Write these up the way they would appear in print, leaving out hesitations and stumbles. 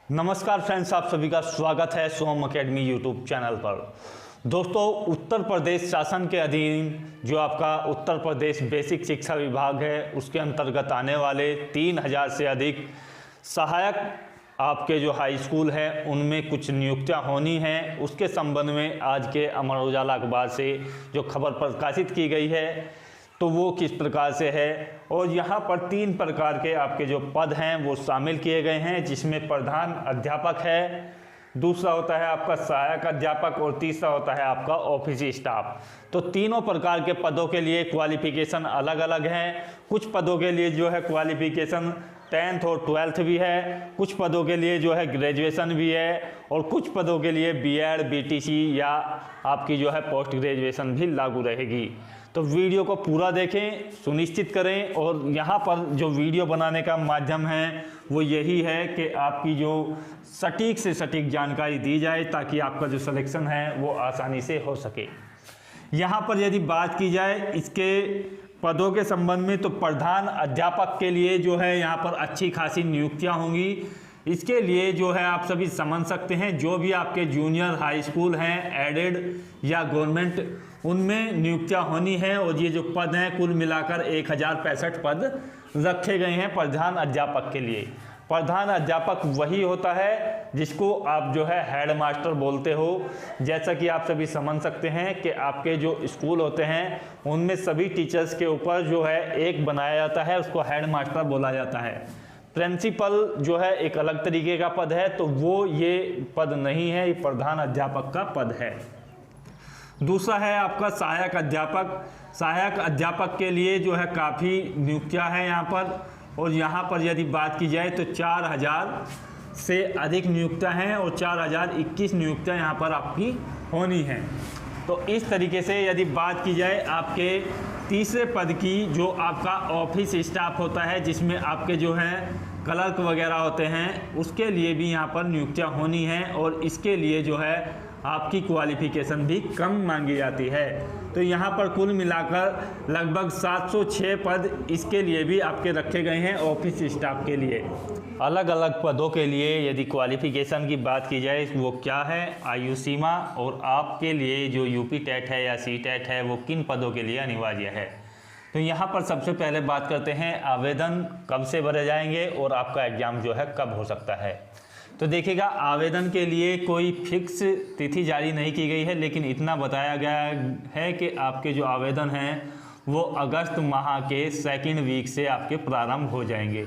नमस्कार फ्रेंड्स, आप सभी का स्वागत है सोम एकेडमी यूट्यूब चैनल पर। दोस्तों, उत्तर प्रदेश शासन के अधीन जो आपका उत्तर प्रदेश बेसिक शिक्षा विभाग है उसके अंतर्गत आने वाले 3000 से अधिक सहायक आपके जो हाई स्कूल हैं उनमें कुछ नियुक्तियां होनी हैं। उसके संबंध में आज के अमर उजाला अखबार से जो खबर प्रकाशित की गई है तो वो किस प्रकार से है, और यहाँ पर 3 प्रकार के आपके जो पद हैं वो शामिल किए गए हैं, जिसमें प्रधान अध्यापक है, दूसरा होता है आपका सहायक अध्यापक और तीसरा होता है आपका ऑफिस स्टाफ। तो तीनों प्रकार के पदों के लिए क्वालिफिकेशन अलग अलग हैं। कुछ पदों के लिए जो है क्वालिफिकेशन 10th और 12th भी है, कुछ पदों के लिए जो है ग्रेजुएशन भी है, और कुछ पदों के लिए बीएड, बीटीसी या आपकी जो है पोस्ट ग्रेजुएशन भी लागू रहेगी। तो वीडियो को पूरा देखें, सुनिश्चित करें, और यहाँ पर जो वीडियो बनाने का माध्यम है वो यही है कि आपकी जो सटीक से सटीक जानकारी दी जाए ताकि आपका जो सिलेक्शन है वो आसानी से हो सके। यहाँ पर यदि बात की जाए इसके पदों के संबंध में तो प्रधान अध्यापक के लिए जो है यहाँ पर अच्छी खासी नियुक्तियाँ होंगी। इसके लिए जो है आप सभी समझ सकते हैं, जो भी आपके जूनियर हाई स्कूल हैं एडेड या गवर्नमेंट, उनमें नियुक्तियाँ होनी हैं, और ये जो पद हैं कुल मिलाकर 1065 पद रखे गए हैं प्रधान अध्यापक के लिए। प्रधान अध्यापक वही होता है जिसको आप जो है हेड मास्टर बोलते हो। जैसा कि आप सभी समझ सकते हैं कि आपके जो स्कूल होते हैं उनमें सभी टीचर्स के ऊपर जो है एक बनाया जाता है, उसको हेड मास्टर बोला जाता है। प्रिंसिपल जो है एक अलग तरीके का पद है, तो वो ये पद नहीं है, ये प्रधान अध्यापक का पद है। दूसरा है आपका सहायक अध्यापक। सहायक अध्यापक के लिए जो है काफ़ी नियुक्तियां हैं यहाँ पर, और यहाँ पर यदि बात की जाए तो 4000 से अधिक नियुक्तियां हैं, और 4021 नियुक्तियां यहाँ पर आपकी होनी हैं। तो इस तरीके से यदि बात की जाए आपके तीसरे पद की, जो आपका ऑफिस स्टाफ होता है, जिसमें आपके जो हैं क्लर्क वगैरह होते हैं, उसके लिए भी यहाँ पर नियुक्तियाँ होनी हैं, और इसके लिए जो है आपकी क्वालिफिकेशन भी कम मांगी जाती है। तो यहाँ पर कुल मिलाकर लगभग 706 पद इसके लिए भी आपके रखे गए हैं ऑफिस स्टाफ के लिए। अलग अलग पदों के लिए यदि क्वालिफिकेशन की बात की जाए वो क्या है, आयु सीमा, और आपके लिए जो यूपी टेट है या सी टेट है वो किन पदों के लिए अनिवार्य है। तो यहाँ पर सबसे पहले बात करते हैं आवेदन कब से भरे जाएंगे और आपका एग्ज़ाम जो है कब हो सकता है। तो देखिएगा, आवेदन के लिए कोई फिक्स तिथि जारी नहीं की गई है, लेकिन इतना बताया गया है कि आपके जो आवेदन हैं वो अगस्त माह के 2nd वीक से आपके प्रारंभ हो जाएंगे।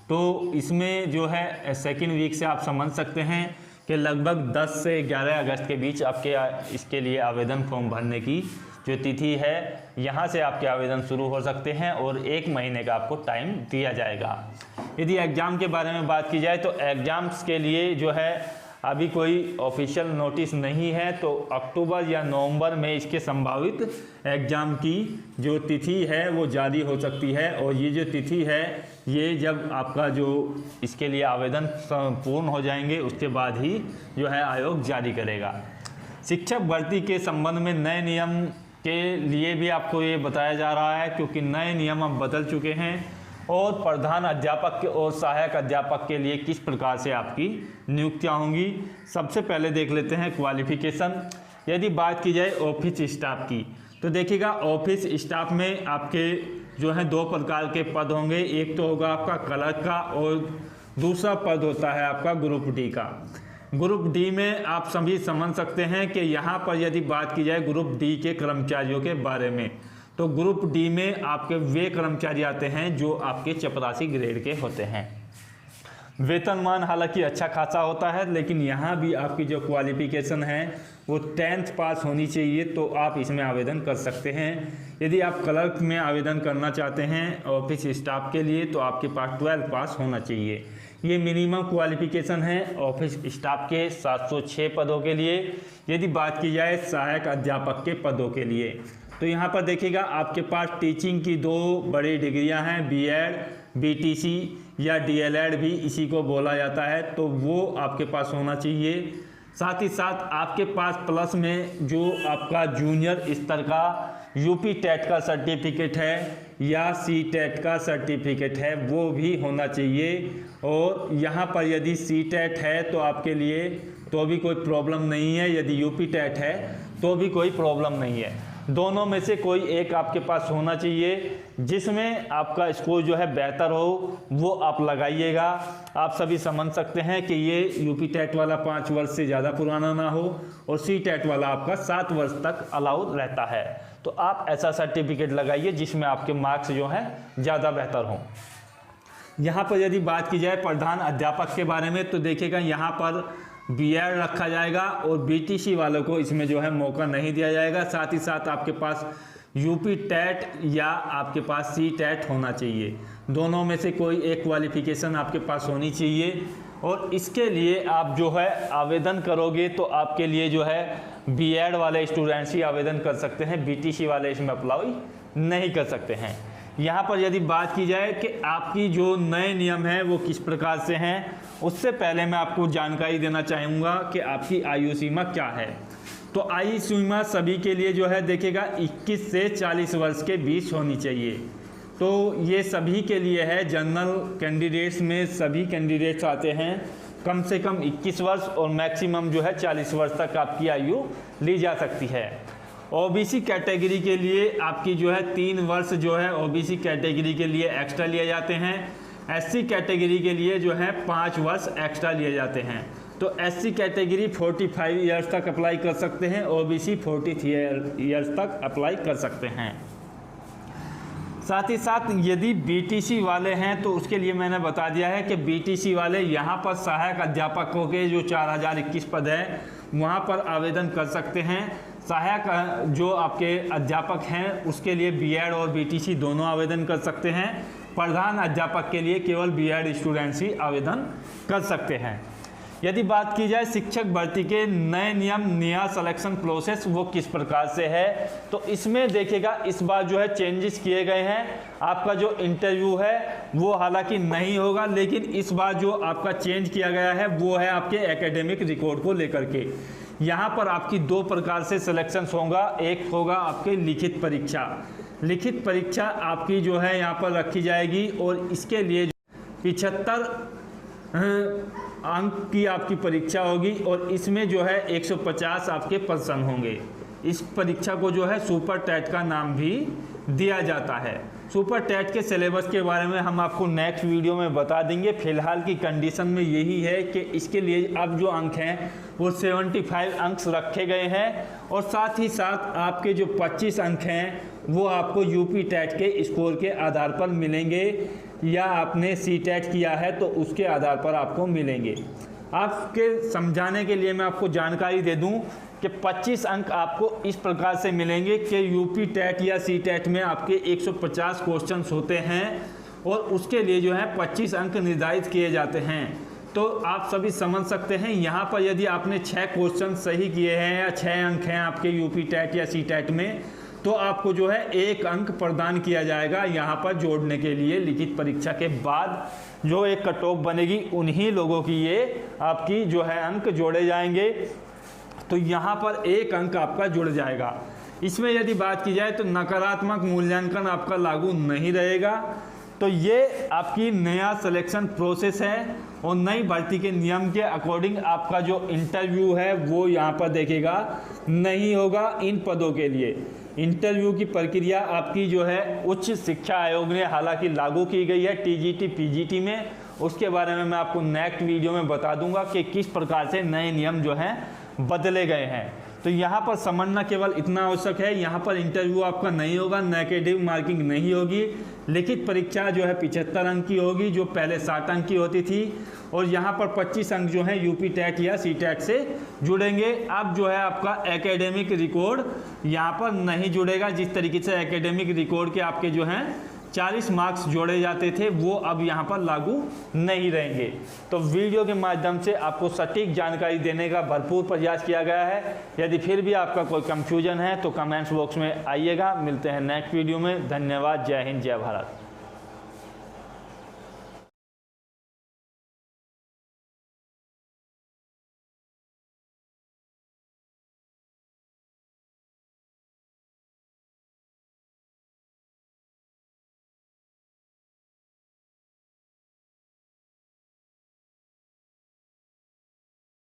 तो इसमें जो है 2nd वीक से आप समझ सकते हैं कि लगभग 10 से 11 अगस्त के बीच आपके इसके लिए आवेदन फॉर्म भरने की जो तिथि है, यहाँ से आपके आवेदन शुरू हो सकते हैं, और 1 महीने का आपको टाइम दिया जाएगा। यदि एग्ज़ाम के बारे में बात की जाए तो एग्ज़ाम्स के लिए जो है अभी कोई ऑफिशियल नोटिस नहीं है, तो अक्टूबर या नवंबर में इसके संभावित एग्ज़ाम की जो तिथि है वो जारी हो सकती है, और ये जो तिथि है ये जब आपका जो इसके लिए आवेदन पूर्ण हो जाएंगे उसके बाद ही जो है आयोग जारी करेगा। शिक्षक भर्ती के संबंध में नए नियम के लिए भी आपको ये बताया जा रहा है, क्योंकि नए नियम अब बदल चुके हैं, और प्रधान अध्यापक और सहायक अध्यापक के लिए किस प्रकार से आपकी नियुक्तियां होंगी। सबसे पहले देख लेते हैं क्वालिफिकेशन। यदि बात की जाए ऑफिस स्टाफ की, तो देखिएगा ऑफिस स्टाफ में आपके जो है 2 प्रकार के पद होंगे। एक तो होगा आपका क्लर्क का, और दूसरा पद होता है आपका ग्रुप डी का। ग्रुप डी में आप सभी समझ सकते हैं कि यहाँ पर यदि बात की जाए ग्रुप डी के कर्मचारियों के बारे में, तो ग्रुप डी में आपके वे कर्मचारी आते हैं जो आपके चपरासी ग्रेड के होते हैं। वेतनमान हालांकि अच्छा खासा होता है, लेकिन यहाँ भी आपकी जो क्वालिफिकेशन है वो 10th पास होनी चाहिए, तो आप इसमें आवेदन कर सकते हैं। यदि आप क्लर्क में आवेदन करना चाहते हैं ऑफिस स्टाफ के लिए तो आपके पास 12th पास होना चाहिए। ये मिनिमम क्वालिफिकेशन है ऑफिस स्टाफ के 706 पदों के लिए। यदि बात की जाए सहायक अध्यापक के पदों के लिए, तो यहाँ पर देखिएगा आपके पास टीचिंग की 2 बड़ी डिग्रियाँ हैं, बीएड, बीटीसी या डीएलएड भी इसी को बोला जाता है, तो वो आपके पास होना चाहिए। साथ ही साथ आपके पास प्लस में जो आपका जूनियर स्तर का यूपी टेट का सर्टिफिकेट है या सी टेट का सर्टिफिकेट है वो भी होना चाहिए। और यहाँ पर यदि सी टेट है तो आपके लिए तो भी कोई प्रॉब्लम नहीं है, यदि यूपी टेट है तो भी कोई प्रॉब्लम नहीं है। दोनों में से कोई एक आपके पास होना चाहिए, जिसमें आपका स्कोर जो है बेहतर हो वो आप लगाइएगा। आप सभी समझ सकते हैं कि ये यूपी टेट वाला 5 वर्ष से ज़्यादा पुराना ना हो और सी टेट वाला आपका 7 वर्ष तक अलाउड रहता है। तो आप ऐसा सर्टिफिकेट लगाइए जिसमें आपके मार्क्स जो हैं ज़्यादा बेहतर हों। यहाँ पर यदि बात की जाए प्रधान अध्यापक के बारे में तो देखिएगा यहाँ पर बीएड रखा जाएगा और बीटीसी वालों को इसमें जो है मौका नहीं दिया जाएगा। साथ ही साथ आपके पास यूपी टेट या आपके पास सी टेट होना चाहिए, दोनों में से कोई एक क्वालिफिकेशन आपके पास होनी चाहिए। और इसके लिए आप जो है आवेदन करोगे तो आपके लिए जो है बीएड वाले स्टूडेंट्स ही आवेदन कर सकते हैं, बीटीसी वाले इसमें अप्लाई नहीं कर सकते हैं। यहाँ पर यदि बात की जाए कि आपकी जो नए नियम हैं वो किस प्रकार से हैं, उससे पहले मैं आपको जानकारी देना चाहूँगा कि आपकी आयु सीमा क्या है। तो आयु सीमा सभी के लिए जो है देखिएगा 21 से 40 वर्ष के बीच होनी चाहिए। तो ये सभी के लिए है, जनरल कैंडिडेट्स में सभी कैंडिडेट्स आते हैं कम से कम 21 वर्ष और मैक्सिमम जो है 40 वर्ष तक आपकी आयु ली जा सकती है। ओबीसी कैटेगरी के लिए आपकी जो है 3 वर्ष जो है ओबीसी कैटेगरी के लिए एक्स्ट्रा लिए जाते हैं। एससी कैटेगरी के लिए जो है 5 वर्ष एक्स्ट्रा लिए जाते हैं। तो एससी कैटेगरी 45 ईयर्स तक अप्लाई कर सकते हैं, ओबीसी 43 ईयर्स तक अप्लाई कर सकते हैं। साथ ही साथ यदि बीटीसी वाले हैं तो उसके लिए मैंने बता दिया है कि बीटीसी वाले यहाँ पर सहायक अध्यापकों के जो 4021 पद है वहाँ पर आवेदन कर सकते हैं। सहायक जो आपके अध्यापक हैं उसके लिए बीएड और बीटीसी दोनों आवेदन कर सकते हैं। प्रधान अध्यापक के लिए केवल बीएड स्टूडेंट्स ही आवेदन कर सकते हैं। यदि बात की जाए शिक्षक भर्ती के नए नियम, नया सिलेक्शन प्रोसेस वो किस प्रकार से है, तो इसमें देखिएगा इस बार जो है चेंजेस किए गए हैं। आपका जो इंटरव्यू है वो हालांकि नहीं होगा, लेकिन इस बार जो आपका चेंज किया गया है वो है आपके एकेडमिक रिकॉर्ड को लेकर के। यहाँ पर आपकी 2 प्रकार से सिलेक्शन होगा। एक होगा आपके लिखित परीक्षा। लिखित परीक्षा आपकी जो है यहाँ पर रखी जाएगी और इसके लिए 75 अंक की आपकी परीक्षा होगी और इसमें जो है 150 आपके पर्सन होंगे। इस परीक्षा को जो है सुपर टेट का नाम भी दिया जाता है। सुपर टेट के सिलेबस के बारे में हम आपको नेक्स्ट वीडियो में बता देंगे। फिलहाल की कंडीशन में यही है कि इसके लिए अब जो अंक हैं वो 75 अंक रखे गए हैं और साथ ही साथ आपके जो 25 अंक हैं वो आपको यूपी टेट के स्कोर के आधार पर मिलेंगे या आपने सी टेट किया है तो उसके आधार पर आपको मिलेंगे। आपके समझाने के लिए मैं आपको जानकारी दे दूं कि 25 अंक आपको इस प्रकार से मिलेंगे कि यूपी टेट या सी टेट में आपके 150 क्वेश्चंस होते हैं और उसके लिए जो है 25 अंक निर्धारित किए जाते हैं। तो आप सभी समझ सकते हैं यहाँ पर यदि आपने 6 क्वेश्चन सही किए हैं या 6 अंक हैं आपके यूपी टेट या सी टेट में तो आपको जो है 1 अंक प्रदान किया जाएगा यहाँ पर जोड़ने के लिए। लिखित परीक्षा के बाद जो एक कट ऑफ बनेगी उन्हीं लोगों की ये आपकी जो है अंक जोड़े जाएंगे। तो यहाँ पर 1 अंक आपका जुड़ जाएगा। इसमें यदि बात की जाए तो नकारात्मक मूल्यांकन आपका लागू नहीं रहेगा। तो ये आपकी नया सिलेक्शन प्रोसेस है और नई भर्ती के नियम के अकॉर्डिंग आपका जो इंटरव्यू है वो यहाँ पर देखेगा नहीं होगा। इन पदों के लिए इंटरव्यू की प्रक्रिया आपकी जो है उच्च शिक्षा आयोग ने हालांकि लागू की गई है टीजीटी पीजीटी में। उसके बारे में मैं आपको नेक्स्ट वीडियो में बता दूंगा कि किस प्रकार से नए नियम जो हैं बदले गए हैं। तो यहाँ पर समझना केवल इतना आवश्यक है, यहाँ पर इंटरव्यू आपका नहीं होगा, नेगेटिव मार्किंग नहीं होगी। लिखित परीक्षा जो है 75 अंक की होगी जो पहले 60 अंक की होती थी और यहाँ पर 25 अंक जो है यूपी टेट या सी टेट से जुड़ेंगे। अब जो है आपका एकेडमिक रिकॉर्ड यहाँ पर नहीं जुड़ेगा। जिस तरीके से एकेडमिक रिकॉर्ड के आपके जो हैं 40 मार्क्स जोड़े जाते थे वो अब यहाँ पर लागू नहीं रहेंगे। तो वीडियो के माध्यम से आपको सटीक जानकारी देने का भरपूर प्रयास किया गया है। यदि फिर भी आपका कोई कंफ्यूजन है तो कमेंट्स बॉक्स में आइएगा। मिलते हैं नेक्स्ट वीडियो में। धन्यवाद। जय हिंद, जय भारत।